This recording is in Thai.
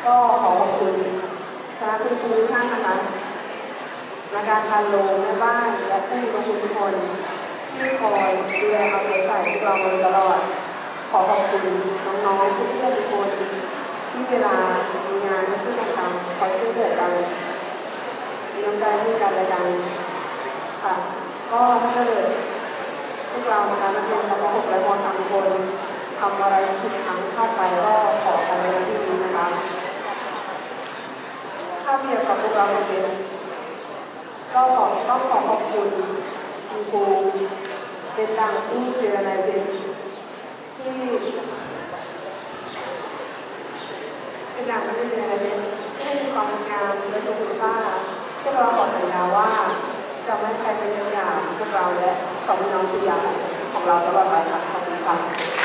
ก็ขอขอบคุณคณะคุณครูทุกท่านนะคะในการพาโรงแม่บ้านและผู้มีคุณทุกคนที่คอยดูแลเอาใจใส่พวกเราตลอดขอขอบคุณน้องๆทุกเพื่อนทุกคนที่เวลามีงานที่ต้องทำคอยช่วยเหลือกันมีน้ำใจให้กันและกันค่ะก็ถ้าเกิดพวกเรานะคะนักเรียนชั้นป .6 และม .3 ทุกคนทำอะไรผิดพลั้งพลาดไปก็ขออภัยในที่นี้นะคะถ้าเทียบกับพวกเราเป็นก็ต้องขอขอบคุณคุณครูเป็นดังผู้เจรนายเป็นที่เป็นดังผู้เจรนายเป็นที่มีความงามและทรงคุณค่าพวกเราขอสัญญาว่าจะไม่ใช้เป็นอย่างพวกเราและสองน้องตัวอย่างของเราตลอดไปค่ะขอบคุณค่ะ